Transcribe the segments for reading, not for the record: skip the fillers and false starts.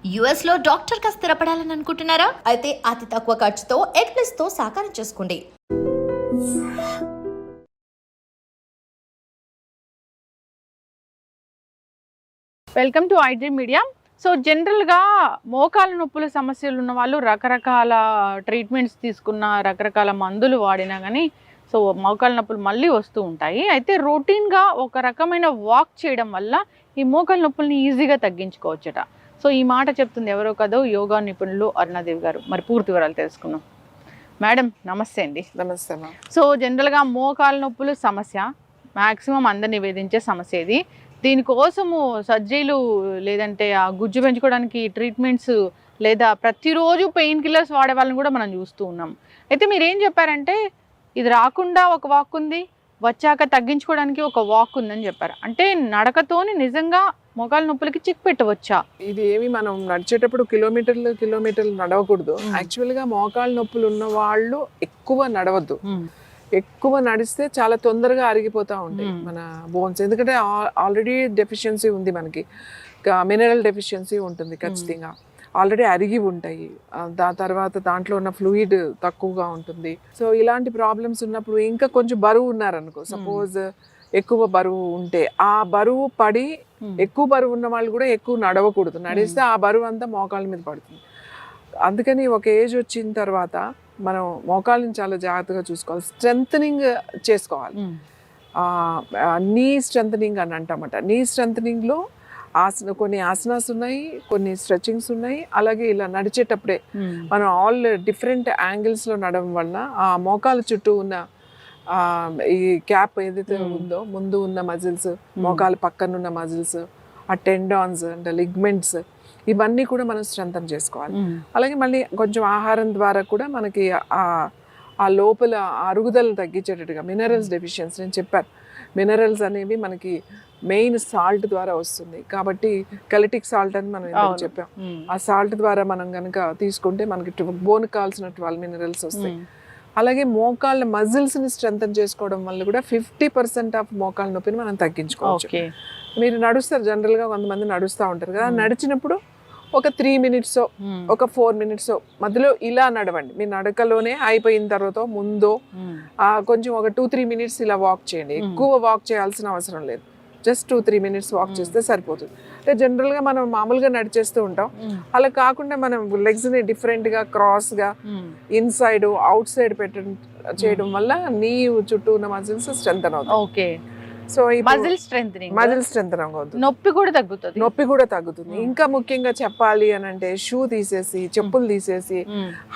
US లో doctor గా స్థిరపడాలని అనుకుంటున్నారా? అయితే అతి తక్కువ ఖర్చుతో ఎగ్ ప్లస్ తో సాకారం చేసుకోండి. Welcome to iDream media. So జనరల్గా మోకాలు నొప్పుల సమస్యలు ఉన్న వాళ్ళు రకరకాల ట్రీట్మెంట్స్ తీసుకున్న రకరకాల మందులు వాడినా కానీ సో మోకాలు నొప్పులు మళ్ళీ వస్తూ ఉంటాయి. అయితే రొటీన్గా ఒక రకమైన వాక్ చేయడం వల్ల ఈ మోకాలు నొప్పుల్ని ఈజీగా తగ్గించుకోవచ్చట. సో ఈ మాట చెప్తుంది ఎవరో కదో యోగా నిపుణులు అరుణాదేవి గారు. మరి పూర్తి వివరాలు తెలుసుకుందాం. మేడం నమస్తే అండి. నమస్తే. సో జనరల్గా మోకాలు నొప్పులు సమస్య మ్యాక్సిమం అందరిని వేధించే సమస్య ఇది. దీనికోసము సర్జరీలు లేదంటే ఆ గుజ్జు పెంచుకోవడానికి ట్రీట్మెంట్స్ లేదా ప్రతిరోజు పెయిన్ కిల్లర్స్ వాడే వాళ్ళని కూడా మనం చూస్తూ ఉన్నాం. అయితే మీరు ఏం చెప్పారంటే ఇది రాకుండా ఒక వాక్ ఉంది, వచ్చాక తగ్గించుకోవడానికి ఒక వాక్ ఉందని చెప్పారు. అంటే నడకతోని నిజంగా మోకాలు నొప్పులకి చిక్ పెట్టవచ్చా? ఇది ఏమి మనం నడిచేటప్పుడు కిలోమీటర్లు నడవకూడదు. యాక్చువల్గా మోకాలు నొప్పులు ఉన్న వాళ్ళు ఎక్కువ నడవద్దు. ఎక్కువ నడిస్తే చాలా తొందరగా అరిగిపోతూ ఉంటాయి మన బోన్స్. ఎందుకంటే ఆల్రెడీ డెఫిషియన్సీ ఉంది, మనకి మినరల్ డెఫిషియన్సీ ఉంటుంది ఖచ్చితంగా. ఆల్రెడీ అరిగి ఉంటాయి. తర్వాత దాంట్లో ఉన్న ఫ్లూయిడ్ తక్కువగా ఉంటుంది. సో ఇలాంటి ప్రాబ్లమ్స్ ఉన్నప్పుడు ఇంకా కొంచెం బరువు ఉన్నారనుకో, సపోజ్ ఎక్కువ బరువు ఉంటే ఆ బరువు పడి ఎక్కువ బరువు ఉన్న వాళ్ళు కూడా ఎక్కువ నడవకూడదు. నడిస్తే ఆ బరువు అంతా మోకాళ్ళ మీద పడుతుంది. అందుకని ఒక ఏజ్ వచ్చిన తర్వాత మనం మోకాళ్ళని చాలా జాగ్రత్తగా చూసుకోవాలి. స్ట్రెంథనింగ్ చేసుకోవాలి. నీ స్ట్రెంథనింగ్ అని అంటామట. నీ స్ట్రెంథనింగ్లో కొన్ని ఆసనాస్ ఉన్నాయి, కొన్ని స్ట్రెచింగ్స్ ఉన్నాయి. అలాగే ఇలా నడిచేటప్పుడే మనం ఆల్ డిఫరెంట్ యాంగిల్స్లో నడవడం వలన ఆ మోకాలు చుట్టూ ఉన్న ఈ క్యాప్ ఏదైతే ఉందో, ముందు ఉన్న మజిల్స్, మోకాలు పక్కన ఉన్న మజిల్స్, ఆ టెండాన్స్ అంటే లిగ్మెంట్స్, ఇవన్నీ కూడా మనం స్ట్రెంథన్ చేసుకోవాలి. అలాగే మళ్ళీ కొంచెం ఆహారం ద్వారా కూడా మనకి ఆ లోపల అరుగుదలను తగ్గించేటట్టుగా మినరల్స్ డెఫిషియన్సీ నేను చెప్పాను. మినరల్స్ అనేవి మనకి మెయిన్ సాల్ట్ ద్వారా వస్తుంది. కాబట్టి కెలటిక్ సాల్ట్ అని మనం ఎందుకు చెప్పాం. ఆ సాల్ట్ ద్వారా మనం కనుక తీసుకుంటే మనకి బోన్కి కావాల్సిన 12 మినరల్స్ వస్తాయి. అలాగే మోకాళ్ళ మజిల్స్ని స్ట్రెంథన్ చేసుకోవడం వల్ల కూడా 50% ఆఫ్ మోకాళ్ళ నొప్పిని మనం తగ్గించుకోవచ్చు. మీరు నడుస్తారు, జనరల్గా కొంతమంది నడుస్తూ ఉంటారు కదా, నడిచినప్పుడు ఒక 3 మినిట్స్ ఒక 4 మినిట్స్ మధ్యలో ఇలా నడవండి. మీ నడకలోనే అయిపోయిన తర్వాత ముందో కొంచెం ఒక 2-3 మినిట్స్ ఇలా వాక్ చేయండి. ఎక్కువ వాక్ చేయాల్సిన అవసరం లేదు. జస్ట్ 2-3 మినిట్స్ వాక్ చేస్తే సరిపోతుంది. అంటే జనరల్గా మనం మామూలుగా నడిచేస్తూ ఉంటాం. అలా కాకుండా మనం లెగ్స్ని డిఫరెంట్గా క్రాస్గా ఇన్సైడ్ అవుట్ సైడ్ చేయడం వల్ల నీ చుట్టూ ఉన్న మజిల్స్ స్ట్రెంథన్ అవుతాయి. సో మజిల్ స్ట్రెంథన్ అవుతుంది. నొప్పి కూడా తగ్గుతుంది. ఇంకా ముఖ్యంగా చెప్పాలి అని అంటే షూ తీసేసి, చెప్పులు తీసేసి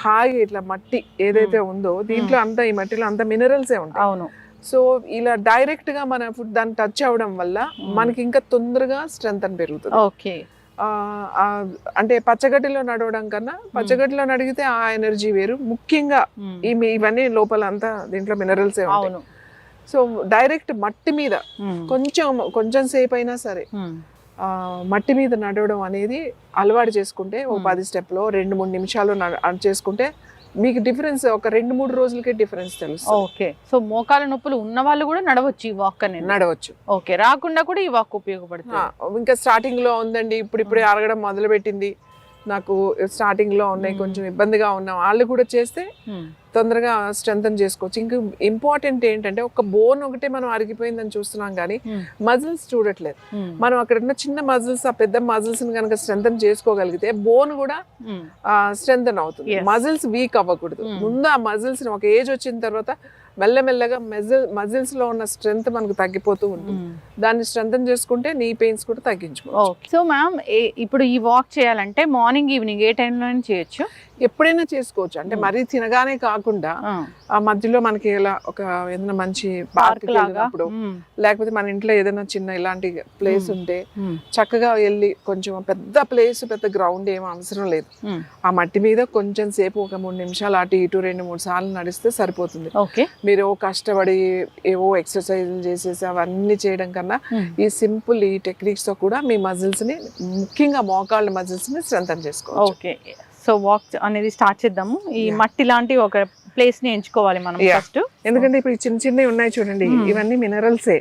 హాయిగా ఇట్లా మట్టి ఏదైతే ఉందో దీంట్లో అంతా, ఈ మట్టిలో అంతా మినరల్సే ఉంటాయి. సో ఇలా డైరెక్ట్ గా మన ఫుడ్ దాన్ని టచ్ అవడం వల్ల మనకి ఇంకా తొందరగా స్ట్రెంథన్ పెరుగుతుంది. అంటే పచ్చగడ్డిలో నడవడం కన్నా పచ్చగడ్డిలో నడిగితే ఆ ఎనర్జీ వేరు. ముఖ్యంగా ఇవన్నీ లోపల అంతా దీంట్లో మినరల్సే ఉంటాయి. సో డైరెక్ట్ మట్టి మీద కొంచెం సేపు అయినా సరే మట్టి మీద నడవడం అనేది అలవాటు చేసుకుంటే, ఓ 10 స్టెప్లో 2-3 నిమిషాలు చేసుకుంటే మీకు డిఫరెన్స్ ఒక 2-3 రోజులకే డిఫరెన్స్ తెలుస్తుంది. ఓకే. సో మోకాల నొప్పులు ఉన్న వాళ్ళు కూడా నడవచ్చు, ఈ వాక్ అనేది నడవచ్చు. ఓకే. రాకుండా కూడా ఈ వాక్ ఉపయోగపడుతుంది. ఇంకా స్టార్టింగ్ లో ఉందండి, ఇప్పుడే అరగడం మొదలు పెట్టింది, నాకు స్టార్టింగ్ లో ఉన్నాయి, కొంచెం ఇబ్బందిగా ఉన్నాం, వాళ్ళు కూడా చేస్తే తొందరగా స్ట్రెంథన్ చేసుకోవచ్చు. ఇంకా ఇంపార్టెంట్ ఏంటంటే ఒక బోన్ ఒకటే మనం అరిగిపోయిందని చూస్తున్నాం కానీ మజిల్స్ చూడట్లేదు. మనం అక్కడ ఉన్న చిన్న మజిల్స్, ఆ పెద్ద మజిల్స్ ని కనుక స్ట్రెంథన్ చేసుకోగలిగితే బోన్ కూడా స్ట్రెంథన్ అవుతుంది. మజిల్స్ వీక్ అవ్వకూడదు. ముందు ఆ మజిల్స్ ని ఒక ఏజ్ వచ్చిన తర్వాత మెల్లమెల్లగా మజిల్స్ లో ఉన్న స్ట్రెంత్ మనకు తగ్గిపోతూ ఉంటుంది. దాన్ని స్ట్రెంథన్ చేసుకుంటే నీ పెయిన్స్ కూడా తగ్గించుకోవచ్చు. సో మ్యామ్, ఇప్పుడు ఈ వాక్ చేయాలంటే మార్నింగ్ ఈవినింగ్ ఏ టైంలో చేయొచ్చు? ఎప్పుడైనా చేసుకోవచ్చు. అంటే మరీ తినగానే కాకుండా ఆ మధ్యలో మనకి ఇలా ఒక ఏదైనా మంచి పార్క్ వెళ్ళినప్పుడు, లేకపోతే మన ఇంట్లో ఏదైనా చిన్న ఇలాంటి ప్లేస్ ఉంటే చక్కగా వెళ్ళి, కొంచెం పెద్ద ప్లేస్, పెద్ద గ్రౌండ్ ఏమో అవసరం లేదు, ఆ మట్టి మీద కొంచెం సేపు ఒక 3 నిమిషాలు అటు ఇటు 2-3 సార్లు నడిస్తే సరిపోతుంది. మీరు కష్టపడి ఏవో ఎక్సర్సైజులు చేసేసి అవన్నీ చేయడం కన్నా ఈ సింపుల్ ఈ టెక్నిక్స్ తో కూడా మీ మజిల్స్ ని, ముఖ్యంగా మోకాళ్ళ మజిల్స్ ని స్ట్రెంథన్ చేసుకోవచ్చు. సో వాక్ అనేది స్టార్ట్ చేద్దాము. ఈ మట్టి లాంటి ఒక ప్లేస్ ని ఎంచుకోవాలి మనం ఫస్ట్. ఎందుకంటే ఇప్పుడు చిన్న చిన్నవి ఉన్నాయి చూడండి, ఇవన్నీ మినరల్సే.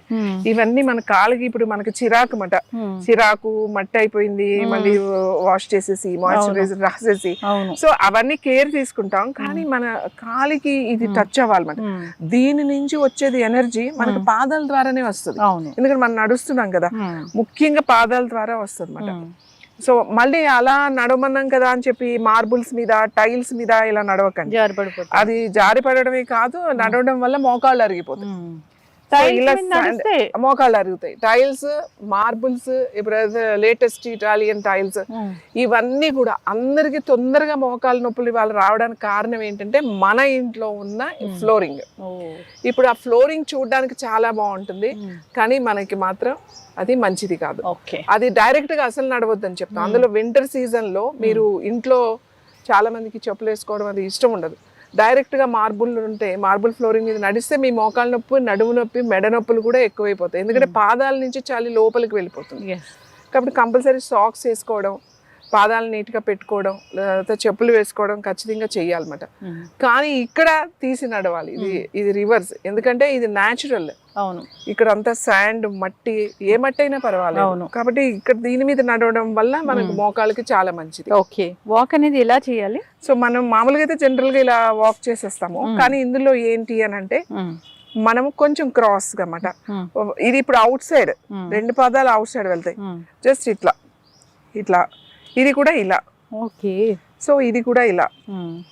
ఇవన్నీ మన కాళ్ళకి ఇప్పుడు మనకి చిరాకు మాట, చిరాకు మట్టి అయిపోయింది, మళ్ళీ వాష్ చేసేసి మాయిశ్చరైజర్ రాసేసి, సో అవన్నీ కేర్ తీసుకుంటాం. కానీ మన కాలికి ఇది టచ్ అవ్వాలన్నమాట. దీని నుంచి వచ్చేది ఎనర్జీ మనకి పాదాల ద్వారానే వస్తుంది. ఎందుకంటే మనం నడుస్తున్నాం కదా, ముఖ్యంగా పాదాల ద్వారా వస్తుంది అన్నమాట. సో మళ్ళీ అలా నడవమన్నాం కదా అని చెప్పి మార్బుల్స్ మీద, టైల్స్ మీద ఇలా నడవకండి. అది జారి పడడమే కాదు, నడవడం వల్ల మోకాళ్ళు అరిగిపోతాయి, మోకాళ్ళు అరుగుతాయి. టైల్స్, మార్బుల్స్, ఇప్పుడు లేటెస్ట్ ఇటాలియన్ టైల్స్, ఇవన్నీ కూడా అందరికి తొందరగా మోకాళ్ళ నొప్పులు వాళ్ళు రావడానికి కారణం ఏంటంటే మన ఇంట్లో ఉన్న ఫ్లోరింగ్. ఇప్పుడు ఆ ఫ్లోరింగ్ చూడడానికి చాలా బాగుంటుంది, కానీ మనకి మాత్రం అది మంచిది కాదు. అది డైరెక్ట్ గా అసలు నడవద్దని చెప్తాం. అందులో వింటర్ సీజన్ లో మీరు ఇంట్లో చాలా మందికి చెప్పులు వేసుకోవడం అది ఇష్టం ఉండదు. డైరెక్ట్ గా మార్బుల్ ఉంటే, మార్బుల్ ఫ్లోరింగ్ మీద నడిస్తే మీ మోకాళ్ళ నొప్పి, నడుము నొప్పి, మెడ నొప్పులు కూడా ఎక్కువైపోతాయి. ఎందుకంటే పాదాల నుంచి చలి లోపలికి వెళ్ళిపోతుంది. కాబట్టి కంపల్సరీ సాక్స్ వేసుకోవడం, పాదాలు నీట్గా పెట్టుకోవడం, లేకపోతే చెప్పులు వేసుకోవడం ఖచ్చితంగా చెయ్యాలన్నమాట. కానీ ఇక్కడ తీసి నడవాలి. ఇది రివర్స్, ఎందుకంటే ఇది న్యాచురల్. ఇక్కడ అంతా శాండ్, మట్టి, ఏ మట్టి అయినా పర్వాలేదు. కాబట్టి ఇక్కడ దీని మీద నడవడం వల్ల మనకు మోకాళ్ళకి చాలా మంచిది. ఓకే, వాక్ అనేది ఎలా చేయాలి? సో మనం మామూలుగా అయితే జనరల్ గా ఇలా వాక్ చేసేస్తాము, కానీ ఇందులో ఏంటి అని అంటే మనం కొంచెం క్రాస్ గా అన్నమాట. ఇది ఇప్పుడు అవుట్ సైడ్, రెండు పాదాలు అవుట్ సైడ్ వెళ్తాయి, జస్ట్ ఇట్లా ఇట్లా. ఇది కూడా ఇలా. ఓకే, సో ఇది కూడా ఇలా,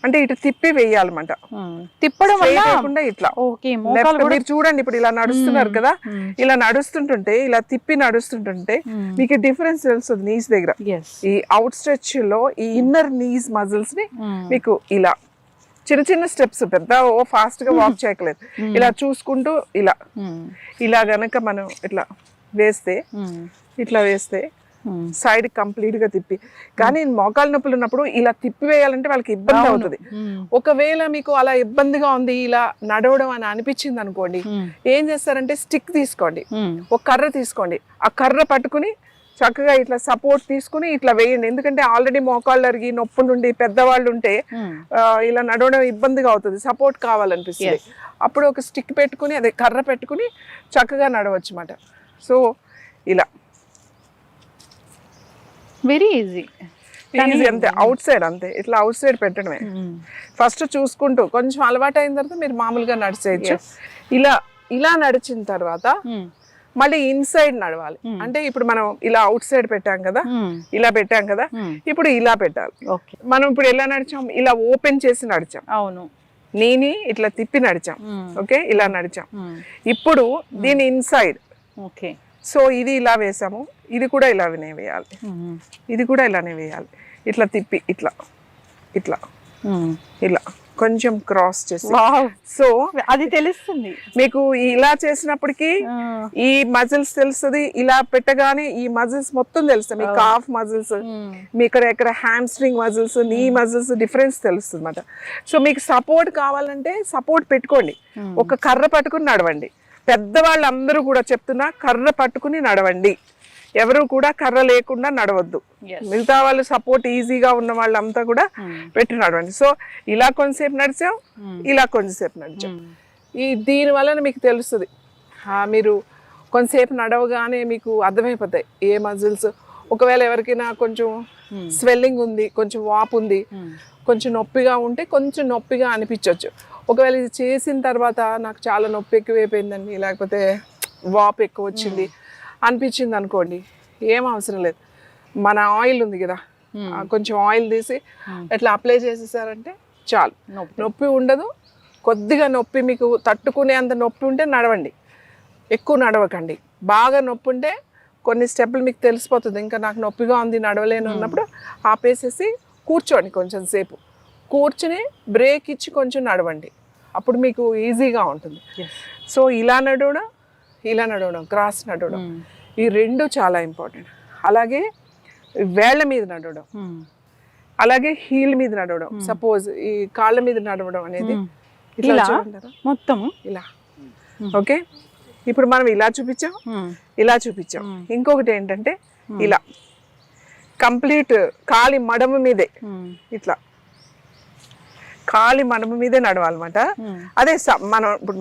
అంటే ఇటు తిప్పి వేయాలన్నమాట. తిప్పడం వల్ల ఇట్లా మీరు చూడండి, ఇప్పుడు ఇలా నడుస్తున్నారు కదా, ఇలా నడుస్తుంటుంటే, ఇలా తిప్పి నడుస్తుంటుంటే మీకు డిఫరెన్స్ తెలుస్తుంది నీస్ దగ్గర. ఈ అవుట్ స్ట్రెచ్ లో ఈ ఇన్నర్ నీస్ మజిల్స్ ని మీకు ఇలా చిన్న చిన్న స్టెప్స్, పెద్ద ఫాస్ట్ గా వాక్ చేయకలేదు, ఇలా చూసుకుంటూ ఇలా గనక మనం ఇట్లా వేస్తే, ఇట్లా వేస్తే సైడ్ కంప్లీట్ గా తిప్పి. కానీ మోకాళ్ళ నొప్పులు ఉన్నప్పుడు ఇలా తిప్పి వేయాలంటే వాళ్ళకి ఇబ్బంది అవుతుంది. ఒకవేళ మీకు అలా ఇబ్బందిగా ఉంది ఇలా నడవడం అని అనిపించింది అనుకోండి, ఏం చేస్తారంటే స్టిక్ తీసుకోండి, ఒక కర్ర తీసుకోండి, ఆ కర్ర పట్టుకుని చక్కగా ఇట్లా సపోర్ట్ తీసుకుని ఇట్లా వేయండి. ఎందుకంటే ఆల్రెడీ మోకాళ్ళు అరిగి నొప్పులు ఉండి పెద్దవాళ్ళు ఉంటే ఇలా నడవడం ఇబ్బందిగా అవుతుంది, సపోర్ట్ కావాలనిపిస్తుంది. అప్పుడు ఒక స్టిక్ పెట్టుకుని, అదే కర్ర పెట్టుకుని చక్కగా నడవచ్చు అన్నమాట. సో ఇలా వెరీ ఈజీ అంతే, అవుట్ సైడ్ అంతే, ఇట్లా అవుట్ సైడ్ పెట్టడమే. ఫస్ట్ చూసుకుంటూ కొంచెం అలవాటు అయిన తర్వాత మీరు మామూలుగా నడిచేయచ్చు. ఇలా నడిచిన తర్వాత మళ్ళీ ఇన్సైడ్ నడవాలి. అంటే ఇప్పుడు మనం ఇలా అవుట్ సైడ్ పెట్టాం కదా, ఇలా పెట్టాం కదా, ఇప్పుడు ఇలా పెట్టాలి. మనం ఇప్పుడు ఎలా నడిచాం, ఇలా ఓపెన్ చేసి నడిచాం. అవును, నీని ఇట్లా తిప్పి నడిచాం. ఓకే, ఇలా నడిచాం. ఇప్పుడు దీని ఇన్సైడ్. ఓకే, సో ఇది ఇలా వేసాము, ఇది కూడా ఇలానే వేయాలి, ఇది కూడా ఇలానే వేయాలి. ఇట్లా తిప్పి ఇట్లా ఇట్లా ఇలా కొంచెం క్రాస్ చేసి, సో అది తెలుస్తుంది మీకు. ఇలా చేసినప్పటికీ ఈ మజిల్స్ తెలుస్తుంది, ఇలా పెట్టగానే ఈ మజిల్స్ మొత్తం తెలుస్తుంది. మీ కాఫ్ మజిల్స్, మీ ఇక్కడ హ్యామ్స్ట్రింగ్ మజిల్స్, నీ మజిల్స్ డిఫరెన్స్ తెలుస్తుంది అన్నమాట. సో మీకు సపోర్ట్ కావాలంటే సపోర్ట్ పెట్టుకోండి, ఒక కర్ర పట్టుకుని నడవండి. పెద్దవాళ్ళందరూ కూడా చెప్తున్నా, కర్ర పట్టుకుని నడవండి, ఎవరు కూడా కర్ర లేకుండా నడవద్దు. మిగతా వాళ్ళు సపోర్ట్ ఈజీగా ఉన్న వాళ్ళంతా కూడా పెట్టి నడవండి. సో ఇలా కొంతసేపు నడిచాం, ఇలా కొంచెంసేపు నడిచాం. దీని వలన మీకు తెలుస్తుంది, మీరు కొంతసేపు నడవగానే మీకు అర్థమైపోతాయి ఏ మజిల్స్. ఒకవేళ ఎవరికైనా కొంచెం స్వెల్లింగ్ ఉంది, కొంచెం వాపు ఉంది, కొంచెం నొప్పిగా ఉంటే కొంచెం నొప్పిగా అనిపించవచ్చు. ఒకవేళ ఇది చేసిన తర్వాత నాకు చాలా నొప్పి ఎక్కువైపోయిందండి, లేకపోతే వాపు ఎక్కువ వచ్చింది అనిపించింది అనుకోండి, ఏం అవసరం లేదు. మన ఆయిల్ ఉంది కదా, కొంచెం ఆయిల్ తీసి ఇట్లా అప్లై చేసేసారంటే చాలు, నొప్పి ఉండదు. కొద్దిగా నొప్పి మీకు తట్టుకునే అంత నొప్పి ఉంటే నడవండి, ఎక్కువ నడవకండి. బాగా నొప్పి ఉంటే కొన్ని స్టెప్పులు మీకు తెలిసిపోతుంది, ఇంకా నాకు నొప్పిగా ఉంది నడవలేను అన్నప్పుడు ఆపేసేసి కూర్చోండి, కొంచెం సేపు కూర్చుని బ్రేక్ ఇచ్చి కొంచెం నడవండి, అప్పుడు మీకు ఈజీగా ఉంటుంది. సో ఇలా నడవడం, ఇలా నడవడం, క్రాస్ నడవడం, ఈ రెండు చాలా ఇంపార్టెంట్. అలాగే వేళ్ల మీద నడవడం, అలాగే హీల్ మీద నడవడం. సపోజ్ ఈ కాళ్ళ మీద నడవడం అనేది ఇట్లా మొత్తం ఇలా. ఓకే, ఇప్పుడు మనం ఇలా చూపించాం, ఇలా చూపించాం. ఇంకొకటి ఏంటంటే ఇలా కంప్లీట్ కాలి మడమ మీదే ఇట్లా కాలి మనము మీదే నడవాలన్నమాట. అదే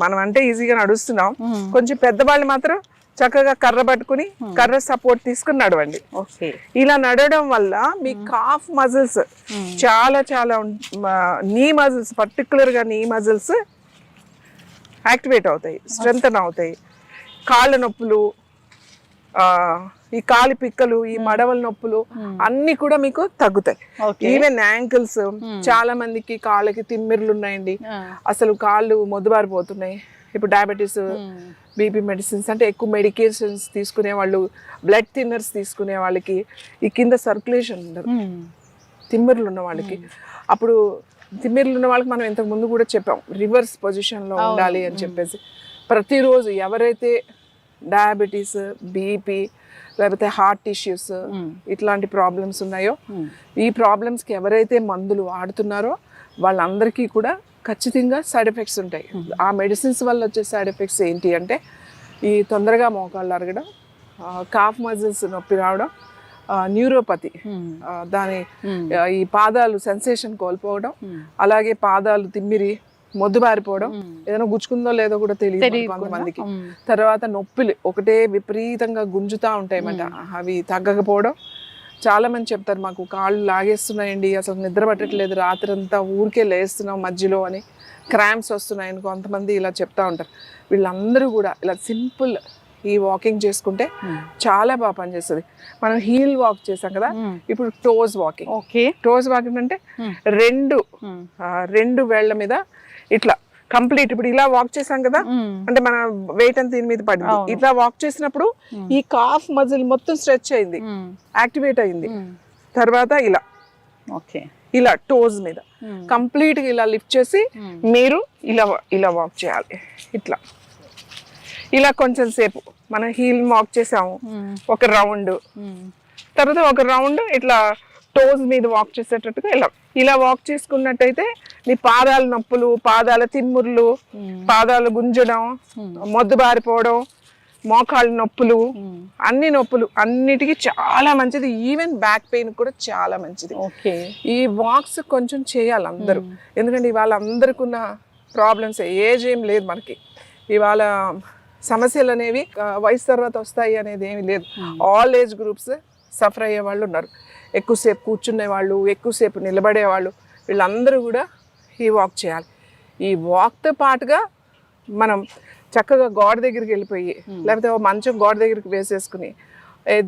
మనం అంటే ఈజీగా నడుస్తున్నాం, కొంచెం పెద్దవాళ్ళు మాత్రం చక్కగా కర్ర పట్టుకుని కర్ర సపోర్ట్ తీసుకుని నడవండి. ఇలా నడవడం వల్ల మీ కాఫ్ మజిల్స్ చాలా చాలా నీ మజిల్స్, పర్టికులర్ గా నీ మజిల్స్ యాక్టివేట్ అవుతాయి, స్ట్రెంగ్తన్ అవుతాయి. కాళ్ళ నొప్పులు, ఈ కాలి పిక్కలు, ఈ మడవల నొప్పులు అన్ని కూడా మీకు తగ్గుతాయి. ఈవెన్ యాంకిల్స్, చాలా మందికి కాళ్ళకి తిమ్మిర్లు ఉన్నాయండి, అసలు కాళ్ళు మొద్దుబారిపోతున్నాయి. ఇప్పుడు డయాబెటీస్, బీపీ మెడిసిన్స్ అంటే ఎక్కువ మెడికేషన్స్ తీసుకునే వాళ్ళు, బ్లడ్ థిన్నర్స్ తీసుకునే వాళ్ళకి ఈ కింద సర్క్యులేషన్ ఉండదు, తిమ్మిర్లు ఉన్న వాళ్ళకి. అప్పుడు తిమ్మిర్లు ఉన్న వాళ్ళకి మనం ఇంతకు ముందు కూడా చెప్పాం, రివర్స్ పొజిషన్లో ఉండాలి అని చెప్పేసి. ప్రతిరోజు ఎవరైతే డయాబెటీస్, బీపీ, లేకపోతే హార్ట్ ఇష్యూస్ ఇట్లాంటి ప్రాబ్లమ్స్ ఉన్నాయో, ఈ ప్రాబ్లమ్స్కి ఎవరైతే మందులు వాడుతున్నారో వాళ్ళందరికీ కూడా ఖచ్చితంగా సైడ్ ఎఫెక్ట్స్ ఉంటాయి. ఆ మెడిసిన్స్ వల్ల వచ్చే సైడ్ ఎఫెక్ట్స్ ఏంటి అంటే ఈ తొందరగా మోకాళ్ళు అరగడం, కాఫ్ మజిల్స్ నొప్పి రావడం, న్యూరోపతి, దాని ఈ పాదాలు సెన్సేషన్ కోల్పోవడం, అలాగే పాదాలు తిమ్మిరి మొద్దుబారిపోవడం, ఏదైనా గుచ్చుకుందో లేదో కూడా తెలియదు కొంతమందికి. తర్వాత నొప్పులు ఒకటే విపరీతంగా గుంజుతా ఉంటాయన్నమాట, అవి తగ్గకపోవడం. చాలా మంది చెప్తారు, మాకు కాళ్ళు లాగేస్తున్నాయండి, అసలు నిద్ర పట్టట్లేదు, రాత్రి అంతా ఊరికే లేస్తున్నాం మధ్యలో అని, క్రాంప్స్ వస్తున్నాయని కొంతమంది ఇలా చెప్తా ఉంటారు. వీళ్ళందరూ కూడా ఇలా సింపుల్ ఈ వాకింగ్ చేసుకుంటే చాలా బాగా పనిచేస్తుంది. మనం హీల్ వాక్ చేసాం కదా, ఇప్పుడు టోస్ వాకింగ్. టోస్ వాకింగ్ అంటే రెండు వేళ్ల మీద ఇట్లా కంప్లీట్, ఇప్పుడు ఇలా వాక్ చేసాం కదా, అంటే మన వెయిట్ అంతా దీని మీద పడింది, ఇట్లా వాక్ చేసినప్పుడు ఈ కాఫ్ మజిల్ మొత్తం స్ట్రెచ్ అయింది, యాక్టివేట్ అయింది. తర్వాత ఇలా టోస్ మీద కంప్లీట్ గా ఇలా లిఫ్ట్ చేసి మీరు ఇలా వాక్ చేయాలి. ఇలా కొంచెం సేపు మనం హీల్ వాక్ చేసాము, ఒక రౌండ్, తర్వాత ఒక రౌండ్ ఇట్లా టోస్ మీద వాక్ చేసేటట్టుగా ఇలా వాక్ చేసుకున్నట్టయితే మీ పాదాల నొప్పులు, పాదాల తిమ్ముర్లు, పాదాలు గుంజడం, మొద్దుబారిపోవడం, మోకాళ్ళ నొప్పులు, నొప్పులు అన్నిటికీ చాలా మంచిది. ఈవెన్ బ్యాక్ పెయిన్ కూడా చాలా మంచిది. ఈ వాక్స్ కొంచెం చేయాలి అందరూ, ఎందుకంటే ఇవాళ అందరికి ఉన్న ప్రాబ్లమ్స్, ఏజ్ ఏం లేదు మనకి. ఇవాళ సమస్యలు అనేవి వయసు తర్వాత వస్తాయి అనేది ఏమి లేదు. ఆల్ ఏజ్ గ్రూప్స్ సఫర్ అయ్యే వాళ్ళు ఉన్నారు, ఎక్కువసేపు కూర్చునే వాళ్ళు, ఎక్కువసేపు నిలబడే వాళ్ళు, వీళ్ళందరూ కూడా ఈ వాక్ చేయాలి. ఈ వాక్తో పాటుగా మనం చక్కగా గోడ దగ్గరికి వెళ్ళిపోయి, లేకపోతే మంచం గోడ దగ్గరికి వేసేసుకుని,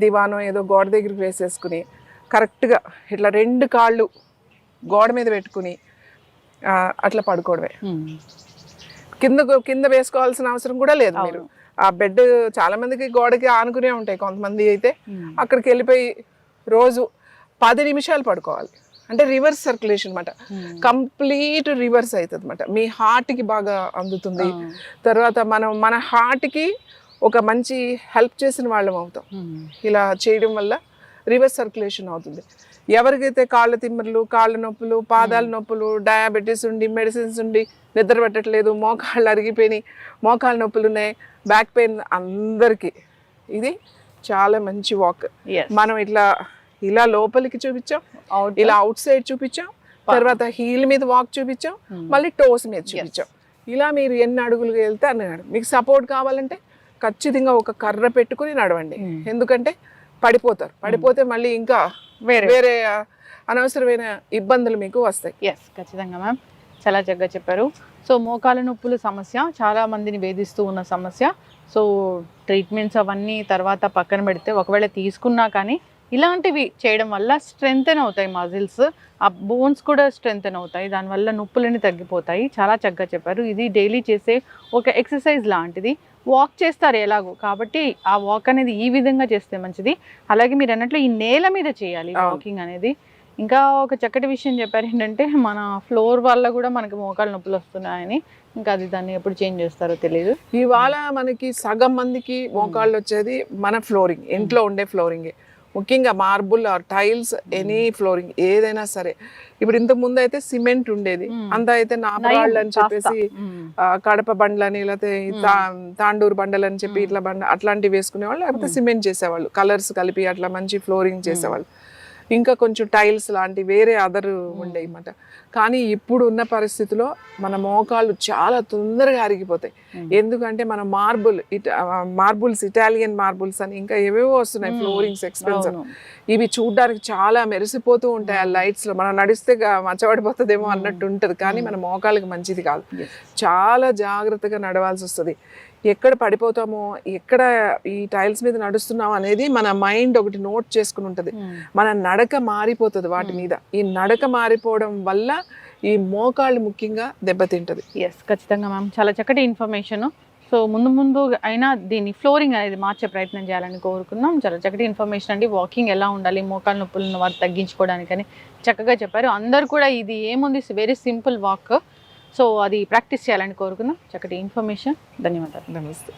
దివానో ఏదో గోడ దగ్గరికి వేసేసుకుని కరెక్ట్గా ఇట్లా 2 కాళ్ళు గోడ మీద పెట్టుకుని అట్లా పడుకోవడమే. కింద వేసుకోవాల్సిన అవసరం కూడా లేదు. మీరు ఆ బెడ్ చాలా మందికి గోడకి ఆనుకునే ఉంటాయి, కొంతమంది అయితే అక్కడికి వెళ్ళిపోయి రోజు 10 నిమిషాలు పడుకోవాలి. అంటే రివర్స్ సర్క్యులేషన్ అనమాట, కంప్లీట్ రివర్స్ అవుతుంది అనమాట. మీ హార్ట్కి బాగా అందుతుంది. తర్వాత మన హార్ట్కి ఒక మంచి హెల్ప్ చేసిన వాళ్ళం అవుతాం ఇలా చేయడం వల్ల. రివర్స్ సర్క్యులేషన్ అవుతుంది. ఎవరికైతే కాళ్ళ తిమ్మిర్లు, కాళ్ళ నొప్పులు, పాదాల నొప్పులు, డయాబెటీస్ ఉండి, మెడిసిన్స్ ఉండి నిద్ర పెట్టట్లేదు, మోకాళ్ళు అరిగిపోయినాయి, మోకాళ్ళ నొప్పులు ఉన్నాయి, బ్యాక్ పెయిన్, అందరికీ ఇది చాలా మంచి వాక్. మనం ఇలా లోపలికి చూపించాం, ఇలా అవుట్ సైడ్ చూపించాం, తర్వాత హీల్ మీద వాక్ చూపించాం, మళ్ళీ టోస్ మీద చూపించాం. ఇలా మీరు ఎన్ని అడుగులు వెళ్తే అన్ని మీకు సపోర్ట్ కావాలంటే ఖచ్చితంగా ఒక కర్ర పెట్టుకుని నడవండి, ఎందుకంటే పడిపోతే మళ్ళీ ఇంకా వేరే అనవసరమైన ఇబ్బందులు మీకు వస్తాయి. ఖచ్చితంగా మ్యామ్, చాలా చక్కగా చెప్పారు. సో మోకాల నొప్పుల సమస్య చాలా మందిని వేధిస్తూ ఉన్న సమస్య. సో ట్రీట్మెంట్స్ అవన్నీ తర్వాత పక్కన పెడితే, ఒకవేళ తీసుకున్నా కానీ ఇలాంటివి చేయడం వల్ల స్ట్రెంగ్తెన్ అవుతాయి మజిల్స్, ఆ బోన్స్ కూడా స్ట్రెంగ్తెన్ అవుతాయి, దానివల్ల నొప్పులన్నీ తగ్గిపోతాయి. చాలా చక్కగా చెప్పారు. ఇది డైలీ చేసే ఒక ఎక్సర్సైజ్ లాంటిది. వాక్ చేస్తారు ఎలాగో, కాబట్టి ఆ వాక్ అనేది ఈ విధంగా చేస్తే మంచిది. అలాగే మీరు అన్నట్లు ఈ నేల మీద చేయాలి వాకింగ్ అనేది. ఇంకా ఒక చక్కటి విషయం చెప్పారు ఏంటంటే, మన ఫ్లోర్ వల్ల కూడా మనకి మోకాలు నొప్పులు వస్తున్నాయని. ఇంకా అది దాన్ని ఎప్పుడు చేంజ్ చేస్తారో తెలియదు. ఇవాళ మనకి సగం మందికి మోకాళ్ళు వచ్చేది మన ఫ్లోరింగ్, ఇంట్లో ఉండే ఫ్లోరింగే, ముఖ్యంగా marble or tiles, any flooring ఏదైనా సరే. ఇప్పుడు ఇంతకు ముందు అయితే సిమెంట్ ఉండేది, అంత అయితే నాపరాళ్ళు అని చెప్పేసి కడప బండ్లని, లేకపోతే తాండూరు బండలు అని చెప్పి ఇట్లా అట్లాంటివి వేసుకునేవాళ్ళు, లేకపోతే సిమెంట్ చేసేవాళ్ళు, కలర్స్ కలిపి అట్లా మంచి ఫ్లోరింగ్ చేసేవాళ్ళు. ఇంకా కొంచెం టైల్స్ లాంటి వేరే అదర్ ఉండేవి అన్నమాట. కానీ ఇప్పుడు ఉన్న పరిస్థితిలో మన మోకాళ్ళు చాలా తొందరగా అరిగిపోతాయి. ఎందుకంటే మన మార్బుల్స్ ఇటాలియన్ మార్బుల్స్ అని ఇంకా ఏవేవో వస్తున్నాయి, ఫ్లోరింగ్స్ ఎక్స్పెన్సివ్. ఇవి చూడడానికి చాలా మెరిసిపోతూ ఉంటాయి ఆ లైట్స్ లో. మనం నడిస్తే మచ్చబడిపోతుందేమో అన్నట్టు ఉంటది, కానీ మన మోకాళ్ళకి మంచిది కాదు. చాలా జాగ్రత్తగా నడవాల్సి వస్తుంది. ఎక్కడ పడిపోతామో, ఎక్కడ ఈ టైల్స్ మీద నడుస్తున్నాం అనేది మన మైండ్ ఒకటి నోట్ చేసుకుని ఉంటుంది. మన నడక మారిపోతుంది వాటి మీద. ఈ నడక మారిపోవడం వల్ల ఈ మోకాళ్ళు ముఖ్యంగా దెబ్బతింటది. ఎస్, ఖచ్చితంగా మ్యామ్, చాలా చక్కటి ఇన్ఫర్మేషన్. సో ముందు అయినా దీన్ని ఫ్లోరింగ్ అనేది మార్చే ప్రయత్నం చేయాలని కోరుకున్నాం. చాలా చక్కటి ఇన్ఫర్మేషన్ అండి. వాకింగ్ ఎలా ఉండాలి, మోకాళ్ళ నొప్పులను వారు తగ్గించుకోవడానికని చక్కగా చెప్పారు. అందరు కూడా ఇది ఏముంది, వెరీ సింపుల్ వాక్. సో అది ప్రాక్టీస్ చేయాలని కోరుకున్నాం. చక్కటి ఇన్ఫర్మేషన్. ధన్యవాదాలు. నమస్తే.